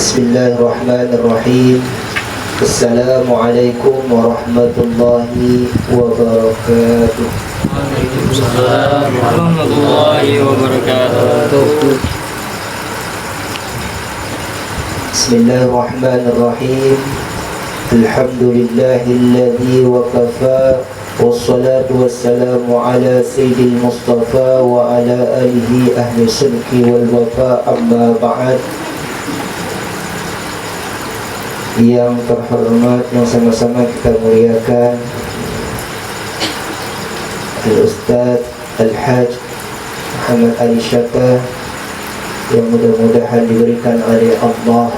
Bismillahirrahmanirrahim. Assalamualaikum warahmatullahi wabarakatuh. Waalaikumsalam warahmatullahi wabarakatuh. Bismillahirrahmanirrahim. Alhamdulillahilladzi wa kafa. Wassalatu wassalamu ala sayyidil mustafa wa ala alihi ahli sidqi wal wafa, amma ba'd. Yang terhormat, yang sama-sama kita muliakan, Al-Ustaz Al-Hajj Muhammad Ali Syaka, yang mudah-mudahan diberikan oleh Allah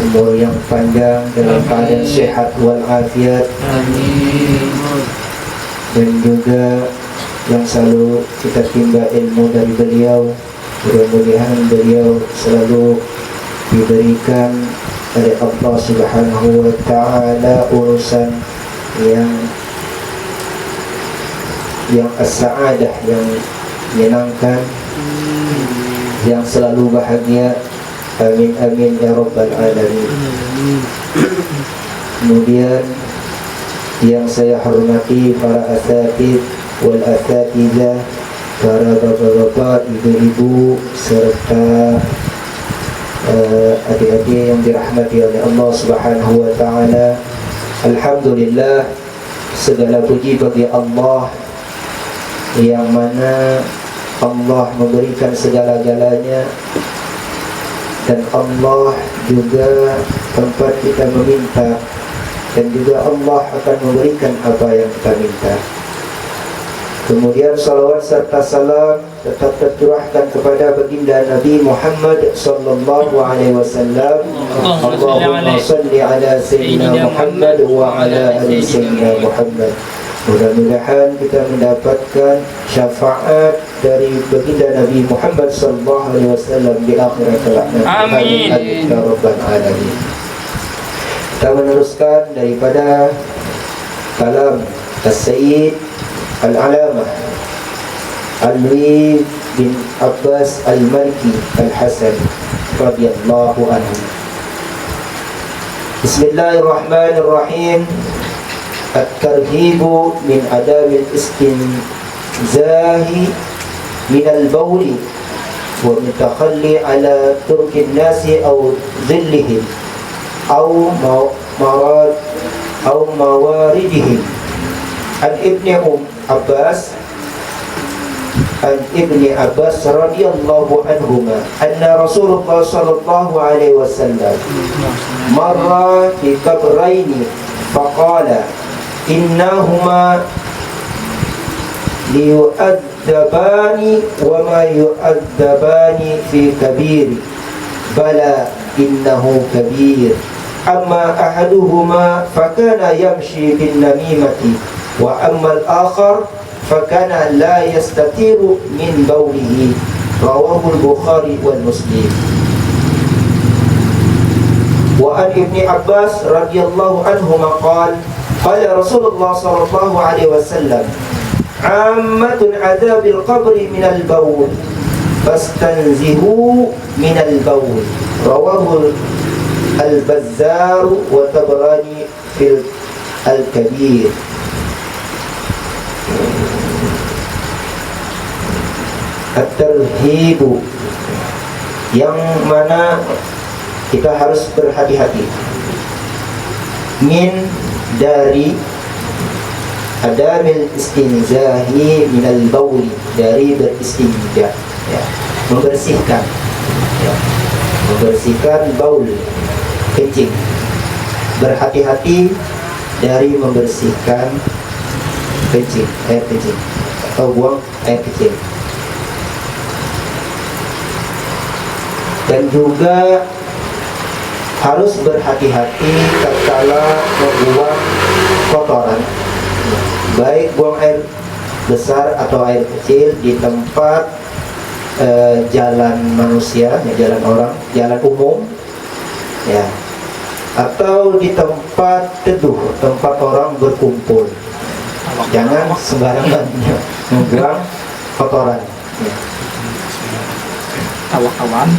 umur yang panjang dalam keadaan sehat walafiat. Amin. Dan juga yang selalu kita timba ilmu dari beliau. Mudah-mudahan beliau selalu diberikan oleh Allah Subhanahu wa ta'ala urusan yang as-sa'adah, yang menyenangkan, yang selalu bahagia. Amin amin ya rabbal alamin. Kemudian yang saya hormati para asatid wal asatidzah, para bapak-bapak, ibu-ibu, serta adik-adik yang dirahmati oleh Allah Subhanahu wa ta'ala. Alhamdulillah, segala puji bagi Allah yang mana Allah memberikan segala-galanya, dan Allah juga tempat kita meminta, dan juga Allah akan memberikan apa yang kita minta. Kemudian salawat serta salam tetap tercurahkan kepada baginda Nabi Muhammad sallallahu alaihi wasallam. Allahumma salli ala sayyidina Muhammad wa ala ali sayyidina Muhammad. Mudah-mudahan kita mendapatkan syafaat dari baginda Nabi Muhammad sallallahu alaihi wasallam di akhirat kelak. Amin ya rabbal alamin. Kita meneruskan daripada kalam As-Sayyid Al-Alamah Alwi bin Abbas Al-Maliki Al-Hasan radhiyallahu anhu. Bismillahirrahmanirrahim. At-tarhibu min adamil istinzahi min al-bawli wa mitakhalli ala turkin nasi aw zillihim aw marad aw mawaridihim. An Ibni Abbas radhiyallahu anhuma anna Rasulullah sallallahu alaihi wasallam marra bi qabraini faqala innahuma liyu'adzabani wa ma yu'adzabani fi kabir bala innahu kabir amma ahaduhuma fakana yamshi bin namimati wa amma al-akhar fakana la yastatiru min bawlihi. Rawahu al-Bukhari wal Muslim. Wa an Ibni Abbas radhiyallahu anhuma qala qala Rasulullah sallallahu alaihi wasallam ammatun adabil qabri min al-bawl fastanzihu min al-bawl. Rawahu al-Bazzar wa Tabrani fil al-Kabir. At-tarhibu, yang mana kita harus berhati-hati, min dari adamil istinzahi minal bawli, dari beristinja, ya, membersihkan, ya, membersihkan baul, kencing. Berhati-hati dari membersihkan kencing, air kencing, atau buang air kecil. Dan juga harus berhati-hati tatkala membuang kotoran, baik buang air besar atau air kecil di tempat jalan manusia, ya, jalan orang, jalan umum, ya, atau di tempat teduh, tempat orang berkumpul. Jangan sembarangan membuang kotoran, ya. kawan-kawan.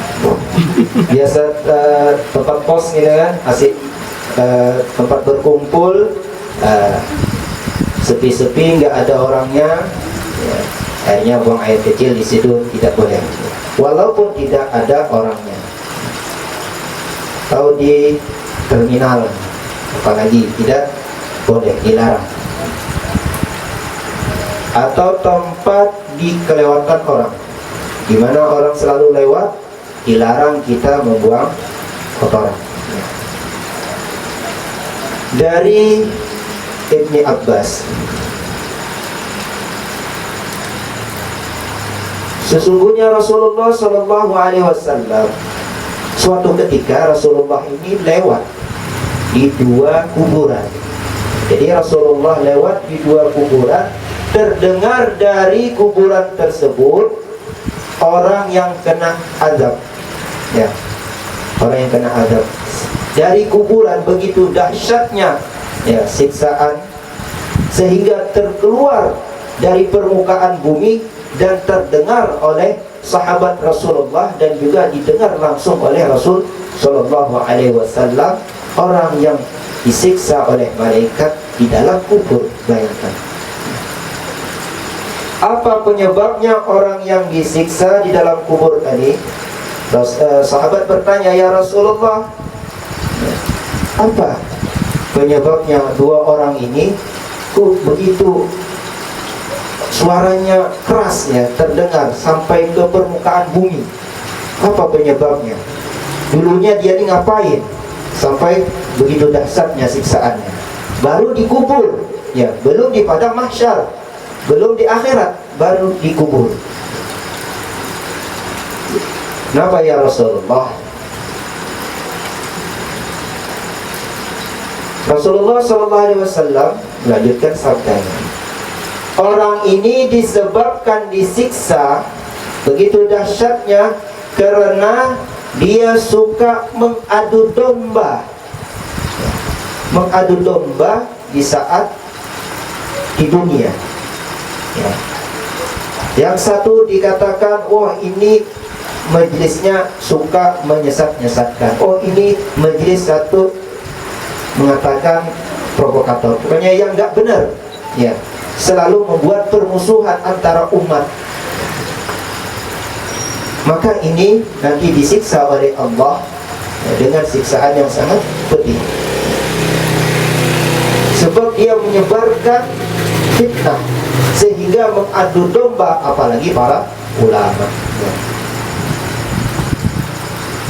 Biasa tempat kos gitu kan, asik tempat berkumpul, sepi-sepi, nggak ada orangnya, ya, akhirnya buang air kecil di situ tidak boleh, walaupun tidak ada orangnya. Atau di terminal, apalagi tidak boleh, dilarang. Atau tempat dikelewatan orang, di mana orang selalu lewat, dilarang kita membuang kotoran. Dari Ibni Abbas, sesungguhnya Rasulullah Shallallahu Alaihi Wasallam suatu ketika Rasulullah ini lewat di dua kuburan. Jadi Rasulullah lewat di dua kuburan, terdengar dari kuburan tersebut orang yang kena azab, ya, orang yang kena azab dari kuburan. Begitu dahsyatnya, ya, siksaan, sehingga terkeluar dari permukaan bumi dan terdengar oleh sahabat Rasulullah dan juga didengar langsung oleh Rasul Shallallahu Alaihi Wasallam, orang yang disiksa oleh malaikat di dalam kubur. Bayangkan. Apa penyebabnya orang yang disiksa di dalam kubur tadi? Sahabat bertanya, ya Rasulullah, apa penyebabnya dua orang ini kok begitu suaranya keras, ya, terdengar sampai ke permukaan bumi? Apa penyebabnya? Dulunya dia ini ngapain sampai begitu dahsyatnya siksaannya? Baru dikubur, ya, belum di padang mahsyar, belum di akhirat, baru dikubur. Kenapa ya Rasulullah? Rasulullah Sallallahu Alaihi Wasallam melanjutkan sabdanya, orang ini disebabkan disiksa begitu dahsyatnya karena dia suka mengadu domba. Mengadu domba di saat di dunia, ya. Yang satu dikatakan, oh ini majelisnya suka menyesat-nyesatkan, oh ini majelis satu mengatakan provokator, pokoknya yang nggak benar, ya, selalu membuat permusuhan antara umat. Maka ini nanti disiksa oleh Allah, ya, dengan siksaan yang sangat pedih, sebab dia menyebarkan fitnah sehingga mengadu domba apalagi para ulama, ya.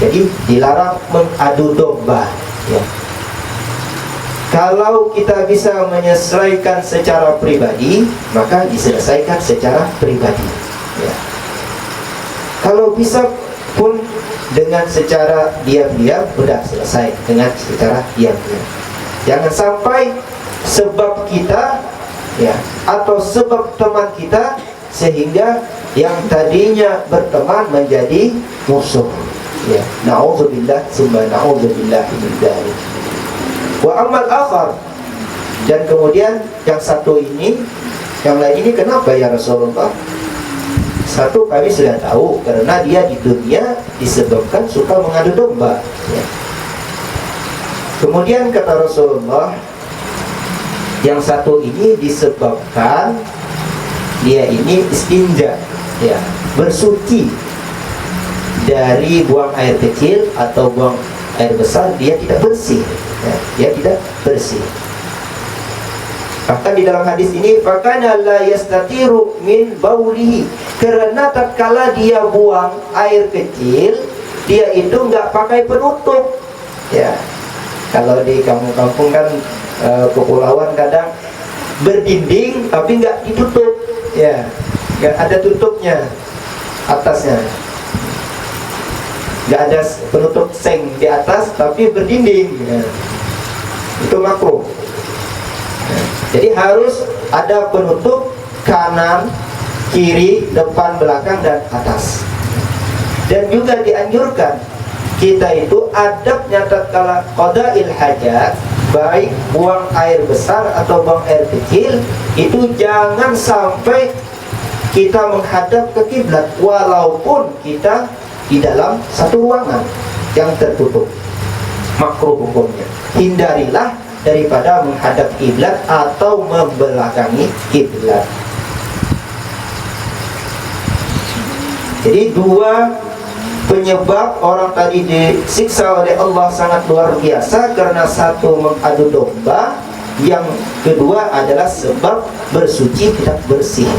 Jadi dilarang mengadu domba, ya. Kalau kita bisa menyelesaikan secara pribadi, maka diselesaikan secara pribadi, ya. Kalau bisa pun dengan secara diam-diam, sudah selesai dengan secara diam-diam. Jangan sampai sebab kita, ya, atau sebab teman kita, sehingga yang tadinya berteman menjadi musuh, ya. Na'udzubillah summa na'udzubillah min dzalik. Wa amal akhar, dan kemudian yang satu ini, yang lain ini kenapa ya Rasulullah? Satu kami sudah tahu, karena dia di dunia disebabkan suka mengadu domba, ya. Kemudian kata Rasulullah, yang satu ini disebabkan dia ini istinja, ya, bersuci dari buang air kecil atau buang air besar, dia tidak bersih, ya, dia tidak bersih. Bahkan di dalam hadis ini, fakana la yastatiru min baulihi, karena tatkala dia buang air kecil, dia itu nggak pakai penutup, ya. Kalau di kampung-kampung kan, kepulauan kadang berdinding tapi nggak ditutup, ya, nggak ada tutupnya atasnya, nggak ada penutup seng di atas tapi berdinding, ya. Itu makruh. Jadi harus ada penutup kanan, kiri, depan, belakang, dan atas. Dan juga dianjurkan kita itu adabnya tatkala qada'il hajat, baik buang air besar atau buang air kecil, itu jangan sampai kita menghadap ke kiblat, walaupun kita di dalam satu ruangan yang tertutup, makruh hukumnya. Hindarilah daripada menghadap kiblat atau membelakangi kiblat. Jadi dua penyebab orang tadi disiksa oleh Allah sangat luar biasa, karena satu mengadu domba, yang kedua adalah sebab bersuci tidak bersih.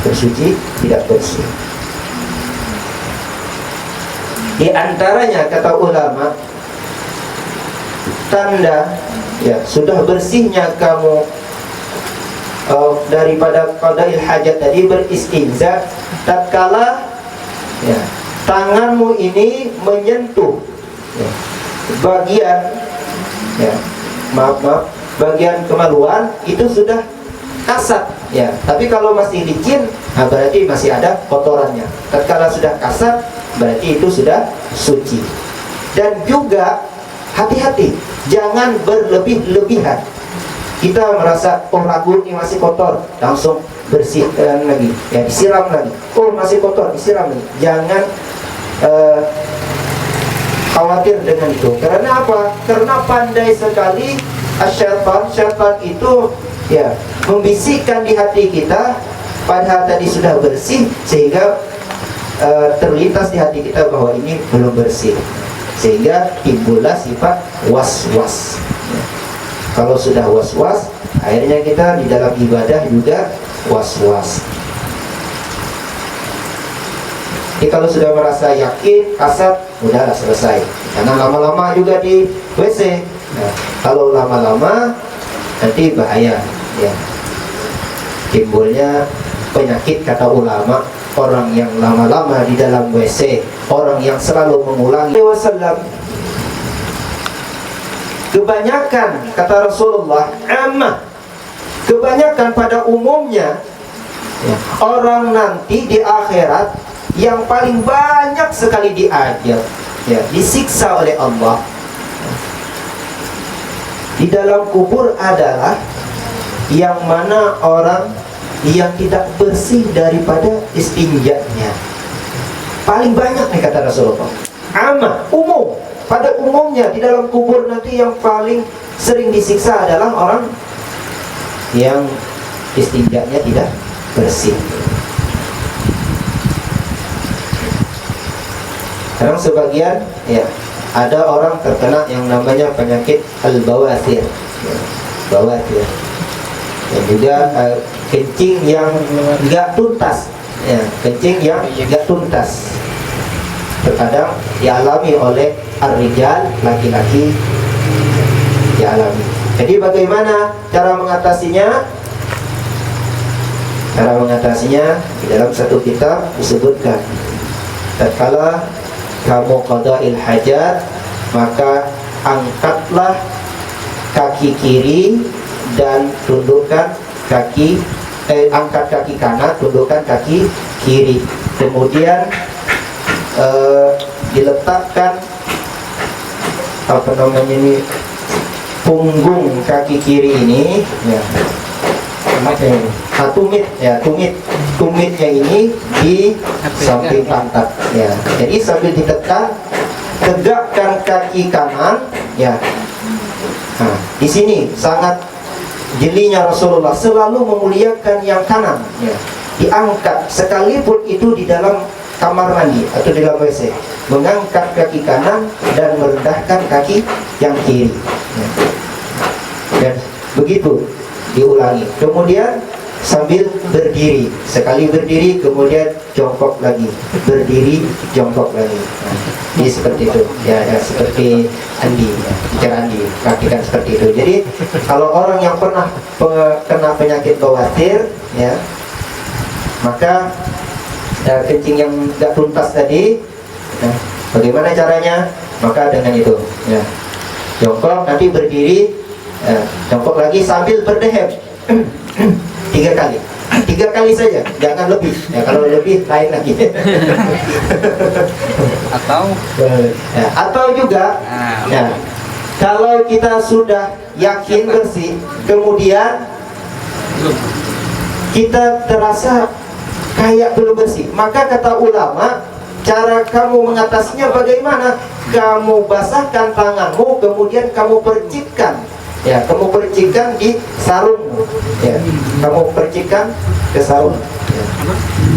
Bersuci tidak bersih. Di antaranya kata ulama, tanda sudah bersihnya kamu daripada qadail hajat tadi, beristinja tatkala tanganmu ini menyentuh bagian bagian kemaluan, itu sudah kasat tapi kalau masih licin, berarti masih ada kotorannya. Tatkala sudah kasat, berarti itu sudah suci. Dan juga hati-hati, jangan berlebih-lebihan. Kita merasa, oh ragu ini masih kotor, langsung bersihkan lagi, disiram lagi. Oh masih kotor, disiram lagi. Jangan khawatir dengan itu. Karena apa? Karena pandai sekali syaitan itu membisikkan di hati kita, padahal tadi sudah bersih, sehingga terlintas di hati kita bahwa ini belum bersih, sehingga timbullah sifat was-was. Kalau sudah was-was, akhirnya kita di dalam ibadah juga was-was. Jadi kalau sudah merasa yakin, kasat, udahlah selesai. Karena lama-lama juga di WC. Kalau lama-lama nanti bahaya, timbulnya penyakit kata ulama. Orang yang lama-lama di dalam WC, orang yang selalu mengulangi wasallam. Kebanyakan kata Rasulullah, kebanyakan pada umumnya orang nanti di akhirat yang paling banyak sekali diajar, disiksa oleh Allah di dalam kubur adalah yang mana orang yang tidak bersih daripada istinjanya. Paling banyak nih kata Rasulullah. Umum. Pada umumnya di dalam kubur nanti yang paling sering disiksa adalah orang yang istinjanya tidak bersih. Sekarang sebagian ada orang terkena yang namanya penyakit al-bawasir, bawasir, dan juga kencing yang enggak tuntas, kencing yang enggak tuntas. Terkadang dialami oleh ar-rijal, laki-laki dialami. Jadi bagaimana cara mengatasinya? Cara mengatasinya di dalam satu kitab disebutkan, tatkala kamu qadail hajat, maka angkatlah kaki kiri dan tundukkan kaki, angkat kaki kanan, tundukkan kaki kiri. Kemudian diletakkan punggung kaki kiri ini, tumitnya ini di samping pantat, Jadi sambil ditekan, tegakkan kaki kanan, Nah, di sini sangat jelinya Rasulullah selalu memuliakan yang kanan, Diangkat sekalipun itu di dalam kamar mandi atau di dalam WC, mengangkat kaki kanan dan merendahkan kaki yang kiri, Dan begitu diulangi. Kemudian sambil berdiri, sekali berdiri kemudian jongkok lagi, berdiri jongkok lagi. Ini seperti itu, seperti Andi, bicara Andi, praktikan seperti itu. Jadi kalau orang yang pernah kena penyakit bawasir, maka kencing yang tidak tuntas tadi, bagaimana caranya? Maka dengan itu, jongkok, nanti berdiri, jongkok lagi sambil berdehem 3 kali. 3 kali saja, jangan lebih. Kalau lebih lain lagi. Atau juga, kalau kita sudah yakin bersih, kemudian kita terasa kayak belum bersih, maka kata ulama, cara kamu mengatasinya bagaimana? Kamu basahkan tanganmu, kemudian kamu percikkan. Ya, kamu percikkan di sarungmu. Ya, kamu percikkan ke sarung. Ya.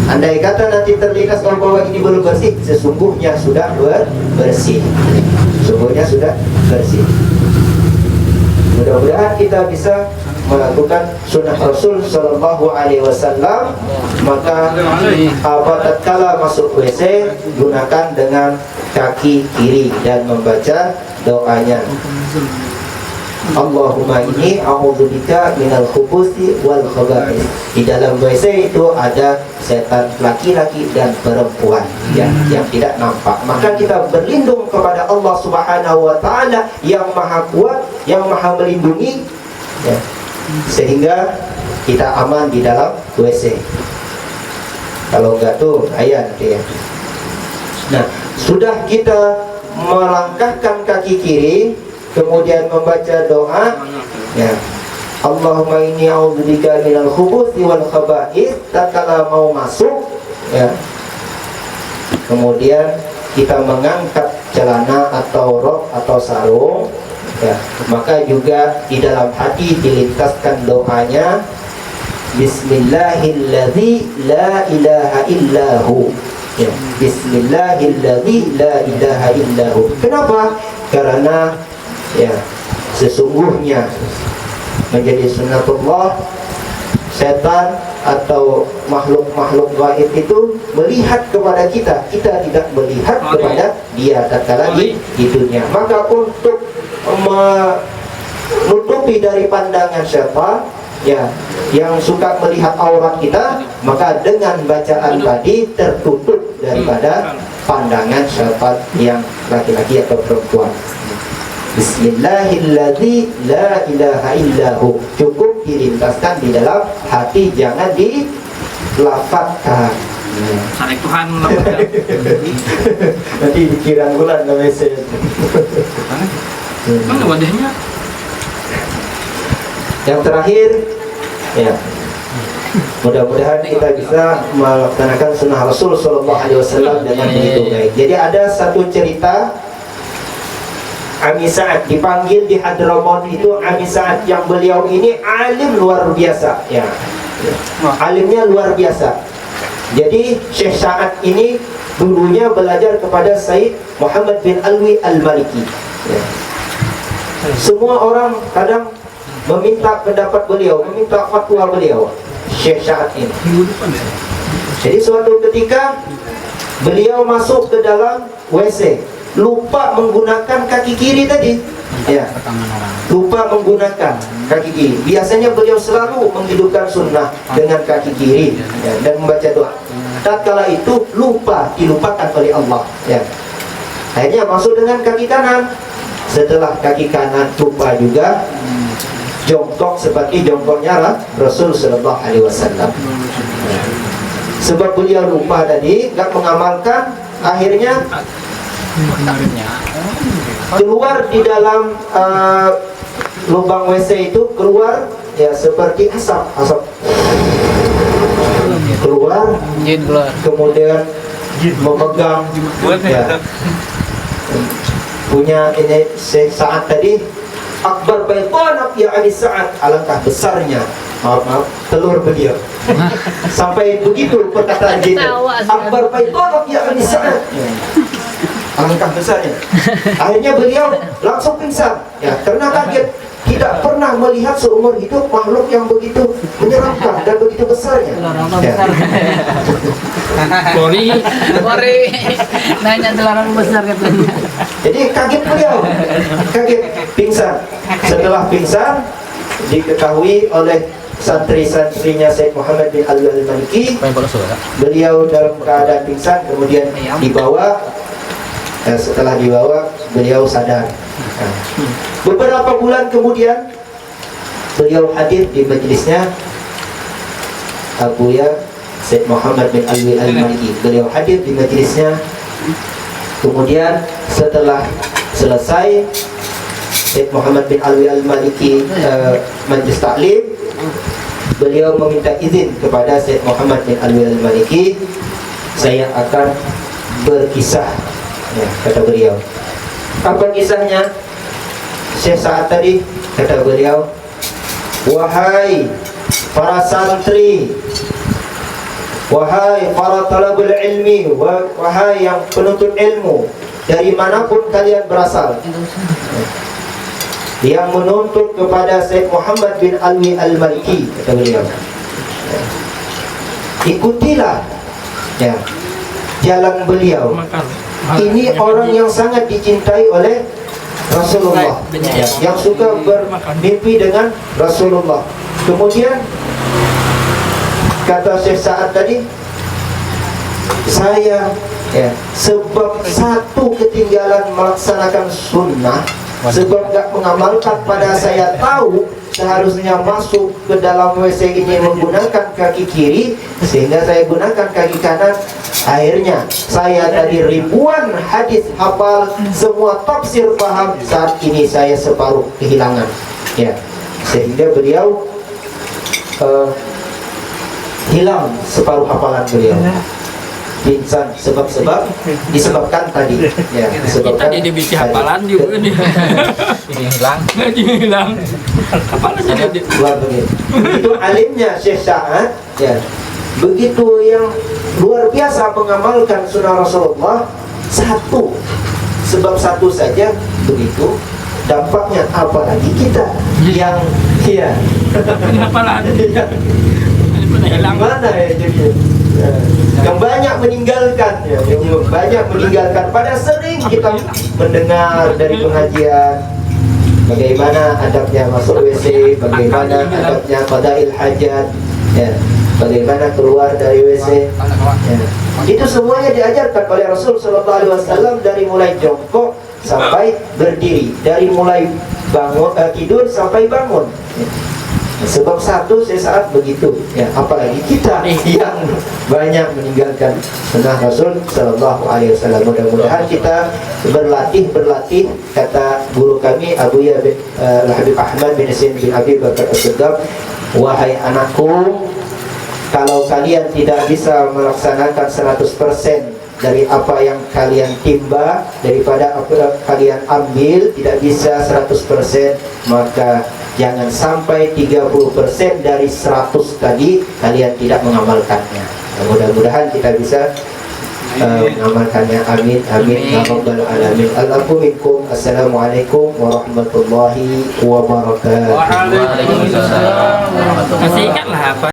Andai kata nanti terlintas bahwa ini belum bersih, sesungguhnya sudah bersih. Sesungguhnya sudah bersih. Mudah-mudahan kita bisa melakukan sunnah Rasul Sallallahu Alaihi Wasallam. Maka tatkala masuk WC, gunakan dengan kaki kiri dan membaca doanya. Allahumma inni a'udzubika minal khubuthi wal khaba'ith. Di dalam WC itu ada setan laki-laki dan perempuan yang tidak nampak. Maka kita berlindung kepada Allah Subhanahu wa taala yang Maha Kuat, yang Maha Melindungi, ya, sehingga kita aman di dalam WC. Kalau enggak tuh ayat ya. Nah, sudah kita melangkahkan kaki kiri, kemudian membaca doa, ya, Allahumma inni a'udzubika minal khubuthi wal khaba'ith. Tatkala mau masuk, ya, kemudian kita mengangkat celana atau rok atau sarung, ya, maka juga di dalam hati dilintaskan doanya, Bismillahilladzi la ilaha illahu. Ya, Bismillahilladzi la ilaha illahu. Kenapa? Karena ya, sesungguhnya menjadi sunnatullah, setan atau makhluk-makhluk gaib itu melihat kepada kita, kita tidak melihat kepada dia tatkala di dunia. Maka untuk menutupi dari pandangan setan, ya, yang suka melihat aurat kita, maka dengan bacaan tadi tertutup daripada pandangan setan yang laki-laki atau perempuan. Bismillahilladzi la ilaha illahu. Cukup dilintaskan di dalam hati, jangan dilafadzkan. Saling Tuhan. Nanti dikira bulan namanya saya. Mana wadahnya? Yang terakhir, ya, mudah-mudahan kita bisa melaksanakan sunnah Rasul Sallallahu Alaihi Wasallam dengan begitu baik. Jadi ada satu cerita Ami Sa'ad dipanggil di Hadramaut itu. Ami Sa'ad yang beliau ini alim luar biasa, ya, alimnya luar biasa. Jadi Syekh Sa'ad ini dulunya belajar kepada Said Muhammad bin Alwi Al-Maliki, ya. Semua orang kadang meminta pendapat beliau, meminta fatwa beliau, Syekh Sa'ad ini. Jadi suatu ketika beliau masuk ke dalam WC, lupa menggunakan kaki kiri tadi, ya, lupa menggunakan kaki kiri. Biasanya beliau selalu menghidupkan sunnah dengan kaki kiri, ya, dan membaca doa. Tatkala itu lupa, dilupakan oleh Allah, ya. Akhirnya masuk dengan kaki kanan. Setelah kaki kanan lupa juga, jongkok seperti jongkoknya Rasul Sallallahu Alaihi Wasallam. Sebab beliau lupa tadi, nggak mengamalkan, akhirnya keluar di dalam lubang WC itu, keluar ya seperti asap keluar, kemudian memegang, ya, punya ini saat tadi, akbar baitan ya Ali Sa'ad, alangkah besarnya, maaf, telur beliau. Sampai begitu perkataan kita, akbar baitan ya Ali Sa'ad, alangkah besarnya. Akhirnya beliau langsung pingsan, ya, karena kaget. Tidak pernah melihat seumur hidup makhluk yang begitu menyeramkan dan begitu besarnya. Ya. Mori, nanya dilarang besar katanya. Jadi kaget beliau, kaget, pingsan. Setelah pingsan, diketahui oleh santri-santrinya Syekh Muhammad bin Alwi Al-Maliki, beliau dalam keadaan pingsan, kemudian dibawa. Setelah dibawa, beliau sadar. Beberapa bulan kemudian, beliau hadir di majelisnya Abuya Syekh Muhammad bin Alwi Al-Maliki. Beliau hadir di majelisnya. Kemudian setelah selesai Syekh Muhammad bin Alwi Al-Maliki majlis taklim, beliau meminta izin kepada Syekh Muhammad bin Alwi Al-Maliki, saya akan berkisah, ya, kata beliau. Apa kisahnya? Syekh Sa'ad tadi kata beliau, wahai para santri, wahai para talabul ilmi, wahai yang penuntut ilmu dari manapun kalian berasal, yang menuntut kepada Syekh Muhammad bin Alwi Al-Maliki, kata beliau, ikutilah, ya, jalan beliau. Ini orang yang sangat dicintai oleh Rasulullah, ya, yang suka bermimpi dengan Rasulullah. Kemudian kata Syekh Sa'ad tadi, saya, ya, sebab satu ketinggalan melaksanakan sunnah, sebab gak mengamalkan, pada saya tahu seharusnya masuk ke dalam WC ini menggunakan kaki kiri, sehingga saya gunakan kaki kanan. Akhirnya saya tadi ribuan hadis hafal, semua tafsir paham, saat ini saya separuh kehilangan, ya, sehingga beliau hilang separuh hafalan beliau. Pingsan sebab-sebab disebabkan tadi, ya, disebabkan Kita dia bisa hafalan juga nih. Ini hilang. Hafalan jadi luar begitu. Begitu alimnya Syekh Sa'ad, ya, begitu yang luar biasa mengamalkan sunnah Rasulullah. Sebab satu saja begitu dampaknya, apalagi kita yang, ya, hafalan. Gimana ya jadi, ya, yang banyak meninggalkan, ya, yang banyak meninggalkan. Pada sering kita mendengar dari pengajian bagaimana adabnya masuk WC, bagaimana adabnya qadail hajat, ya, bagaimana keluar dari WC, ya. Itu semuanya diajarkan oleh Rasul Sallallahu Alaihi Wasallam, dari mulai jongkok sampai berdiri, dari mulai bangun tidur sampai bangun, ya. Sebab satu sesaat begitu, ya, apalagi kita yang banyak meninggalkan sunnah Rasul Sallallahu Alaihi Wasallam. Mudah-mudahan kita berlatih, kata guru kami Abu Ya bin Habib Ahmad bin Sin bin Abi Bakar As-Siddiq, wahai anakku, kalau kalian tidak bisa melaksanakan 100% dari apa yang kalian timba, daripada apa yang kalian ambil, tidak bisa 100%, maka jangan sampai 30% dari 100 tadi kalian tidak mengamalkannya. Nah, mudah-mudahan kita bisa mengamalkannya. Amin, amin, ya rabbal alamin. Assalamualaikum warahmatullahi wabarakatuh. Waalaikumsalam. Masih ingat lah apa